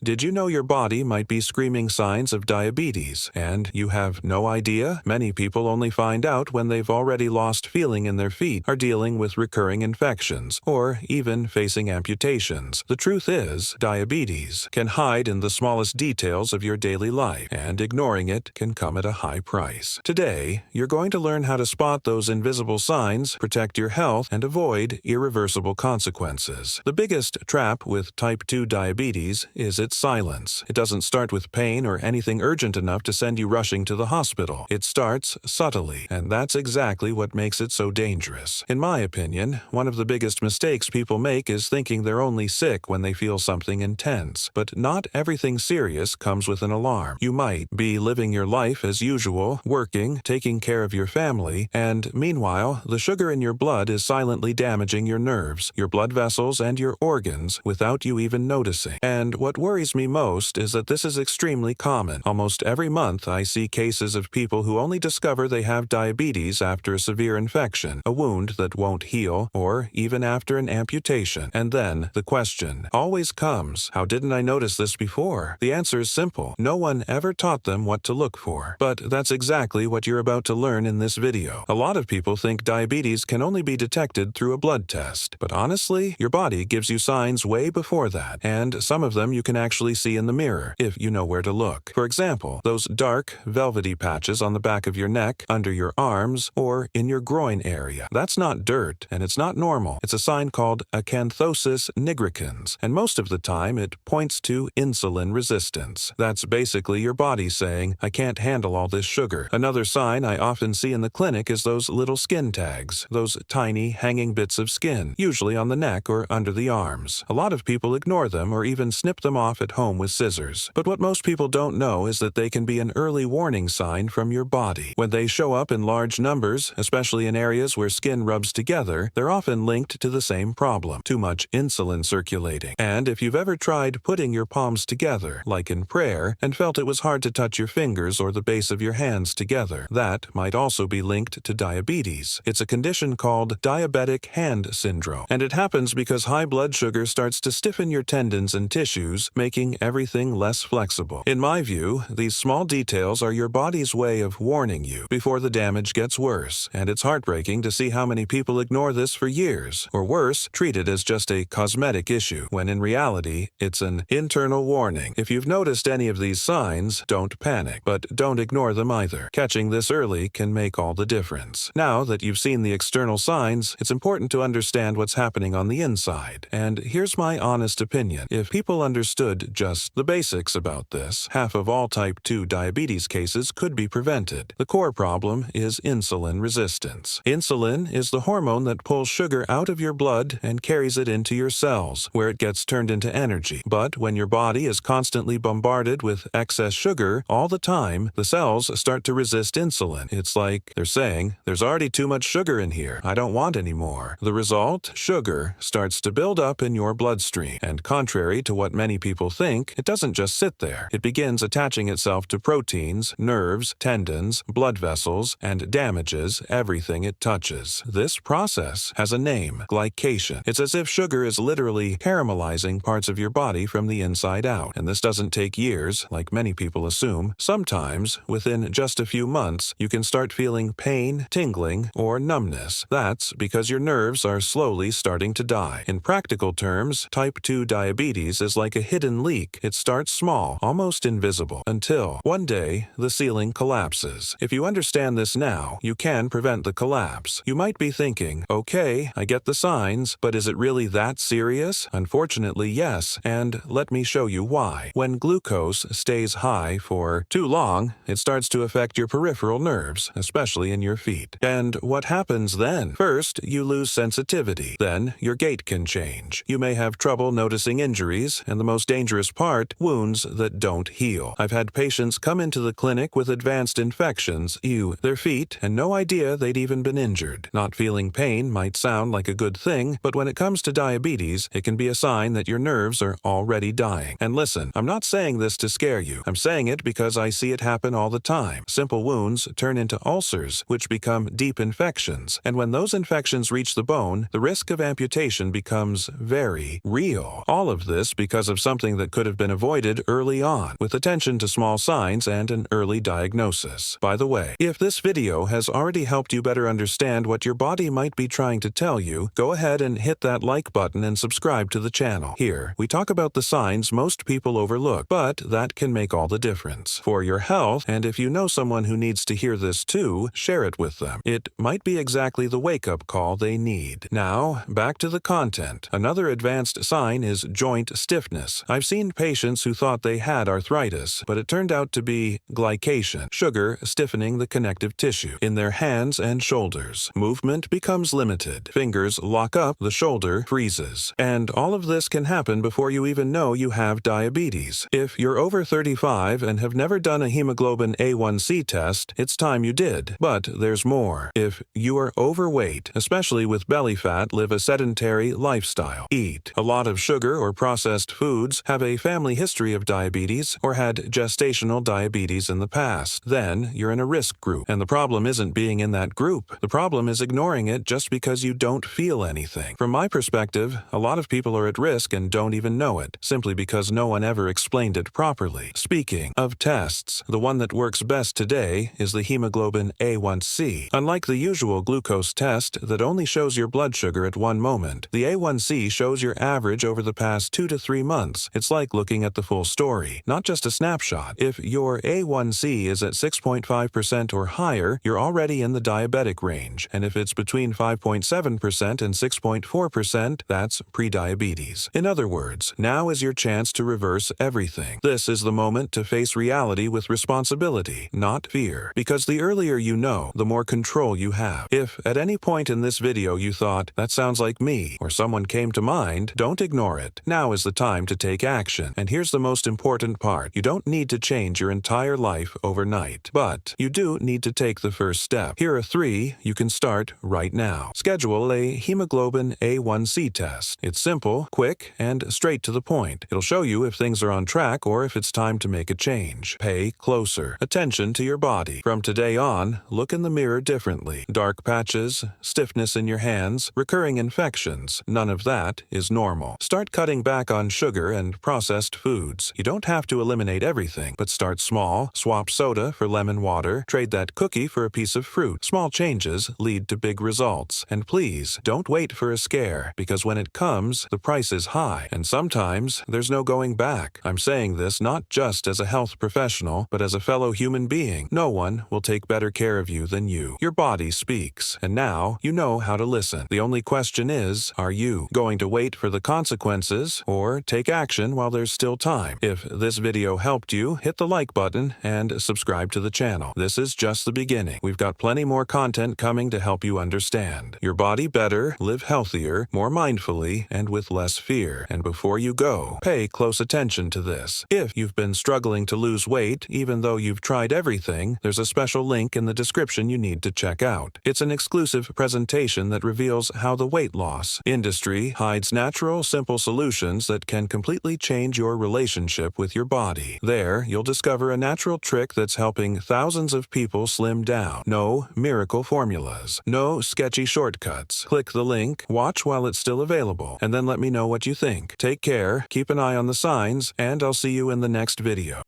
Did you know your body might be screaming signs of diabetes, and you have no idea? Many people only find out when they've already lost feeling in their feet, are dealing with recurring infections, or even facing amputations. The truth is, diabetes can hide in the smallest details of your daily life, and ignoring it can come at a high price. Today, you're going to learn how to spot those invisible signs, protect your health, and avoid irreversible consequences. The biggest trap with type 2 diabetes is its silence. It doesn't start with pain or anything urgent enough to send you rushing to the hospital. It starts subtly, and that's exactly what makes it so dangerous. In my opinion, one of the biggest mistakes people make is thinking they're only sick when they feel something intense. But not everything serious comes with an alarm. You might be living your life as usual, working, taking care of your family, and meanwhile, the sugar in your blood is silently damaging your nerves, your blood vessels, and your organs without you even noticing. And what worries me most is that this is extremely common. Almost every month I see cases of people who only discover they have diabetes after a severe infection, a wound that won't heal, or even after an amputation. And then the question always comes, how didn't I notice this before? The answer is simple. No one ever taught them what to look for. But that's exactly what you're about to learn in this video. A lot of people think diabetes can only be detected through a blood test. But honestly, your body gives you signs way before that, and some of them you can actually see in the mirror if you know where to look. For example, those dark, velvety patches on the back of your neck, under your arms, or in your groin area. That's not dirt, and it's not normal. It's a sign called acanthosis nigricans, and most of the time it points to insulin resistance. That's basically your body saying, I can't handle all this sugar. Another sign I often see in the clinic is those little skin tags, those tiny hanging bits of skin, usually on the neck or under the arms. A lot of people ignore them or even snip them off at home with scissors. But what most people don't know is that they can be an early warning sign from your body. When they show up in large numbers, especially in areas where skin rubs together, they're often linked to the same problem: too much insulin circulating. And if you've ever tried putting your palms together, like in prayer, and felt it was hard to touch your fingers or the base of your hands together, that might also be linked to diabetes. It's a condition called diabetic hand syndrome, and it happens because high blood sugar starts to stiffen your tendons and tissues, making everything less flexible. In my view, these small details are your body's way of warning you before the damage gets worse, and it's heartbreaking to see how many people ignore this for years, or worse, treat it as just a cosmetic issue, when in reality, it's an internal warning. If you've noticed any of these signs, don't panic, but don't ignore them either. Catching this early can make all the difference. Now that you've seen the external signs, it's important to understand what's happening on the inside. And here's my honest opinion. If people understood just the basics about this, half of all type 2 diabetes cases could be prevented. The core problem is insulin resistance. Insulin is the hormone that pulls sugar out of your blood and carries it into your cells, where it gets turned into energy. But when your body is constantly bombarded with excess sugar all the time, the cells start to resist insulin. It's like they're saying, there's already too much sugar in here. I don't want any more. The result? Sugar starts to build up in your bloodstream. And contrary to what many people think, it doesn't just sit there. It begins attaching itself to proteins, nerves, tendons, blood vessels, and damages everything it touches. This process has a name: glycation. It's as if sugar is literally caramelizing parts of your body from the inside out. And this doesn't take years, like many people assume. Sometimes, within just a few months, you can start feeling pain, tingling, or numbness. That's because your nerves are slowly starting to die. In practical terms, type 2 diabetes is like a hidden leak. It starts small, almost invisible, until one day the ceiling collapses. If you understand this now, you can prevent the collapse. You might be thinking, okay, I get the signs, but is it really that serious? Unfortunately, yes, and let me show you why. When glucose stays high for too long, it starts to affect your peripheral nerves, especially in your feet. And what happens then? First, you lose sensitivity. Then, your gait can change. You may have trouble noticing injuries, and the most dangerous part, wounds that don't heal. I've had patients come into the clinic with advanced infections, their feet, and no idea they'd even been injured. Not feeling pain might sound like a good thing, but when it comes to diabetes, it can be a sign that your nerves are already dying. And listen, I'm not saying this to scare you. I'm saying it because I see it happen all the time. Simple wounds turn into ulcers, which become deep infections. And when those infections reach the bone, the risk of amputation becomes very real. All of this because of something something that could have been avoided early on, with attention to small signs and an early diagnosis. By the way, if this video has already helped you better understand what your body might be trying to tell you, go ahead and hit that like button and subscribe to the channel. Here, we talk about the signs most people overlook, but that can make all the difference for your health, and if you know someone who needs to hear this too, share it with them. It might be exactly the wake-up call they need. Now, back to the content. Another advanced sign is joint stiffness. I've seen patients who thought they had arthritis, but it turned out to be glycation, sugar stiffening the connective tissue in their hands and shoulders. Movement becomes limited. Fingers lock up, the shoulder freezes. And all of this can happen before you even know you have diabetes. If you're over 35 and have never done a hemoglobin A1C test, it's time you did. But there's more. If you are overweight, especially with belly fat, live a sedentary lifestyle, eat a lot of sugar or processed foods, have a family history of diabetes, or had gestational diabetes in the past, then you're in a risk group. And the problem isn't being in that group. The problem is ignoring it just because you don't feel anything. From my perspective, a lot of people are at risk and don't even know it, simply because no one ever explained it properly. Speaking of tests, the one that works best today is the hemoglobin A1C. Unlike the usual glucose test that only shows your blood sugar at one moment, the A1C shows your average over the past 2 to 3 months. It's like looking at the full story, not just a snapshot. If your A1C is at 6.5% or higher, you're already in the diabetic range, and if it's between 5.7% and 6.4%, that's prediabetes. In other words, now is your chance to reverse everything. This is the moment to face reality with responsibility, not fear, because the earlier you know, the more control you have. If at any point in this video you thought, that sounds like me, or someone came to mind, don't ignore it. Now is the time to take action. And here's the most important part. You don't need to change your entire life overnight, but you do need to take the first step. Here are 3 you can start right now. Schedule a hemoglobin A1C test. It's simple, quick, and straight to the point. It'll show you if things are on track or if it's time to make a change. Pay closer attention to your body. From today on, look in the mirror differently. Dark patches, stiffness in your hands, recurring infections, none of that is normal. Start cutting back on sugar and processed foods. You don't have to eliminate everything, but start small. Swap soda for lemon water. Trade that cookie for a piece of fruit. Small changes lead to big results. And please, don't wait for a scare, because when it comes, the price is high, and sometimes there's no going back. I'm saying this not just as a health professional, but as a fellow human being. No one will take better care of you than you. Your body speaks, and now you know how to listen. The only question is, are you going to wait for the consequences or take action while there's still time? If this video helped you, hit the like button and subscribe to the channel. This is just the beginning. We've got plenty more content coming to help you understand your body better, live healthier, more mindfully, and with less fear. And before you go, pay close attention to this. If you've been struggling to lose weight, even though you've tried everything, there's a special link in the description you need to check out. It's an exclusive presentation that reveals how the weight loss industry hides natural, simple solutions that can completely change your relationship with your body. There, you'll discover a natural trick that's helping thousands of people slim down. No miracle formulas. No sketchy shortcuts. Click the link, watch while it's still available, and then let me know what you think. Take care, keep an eye on the signs, and I'll see you in the next video.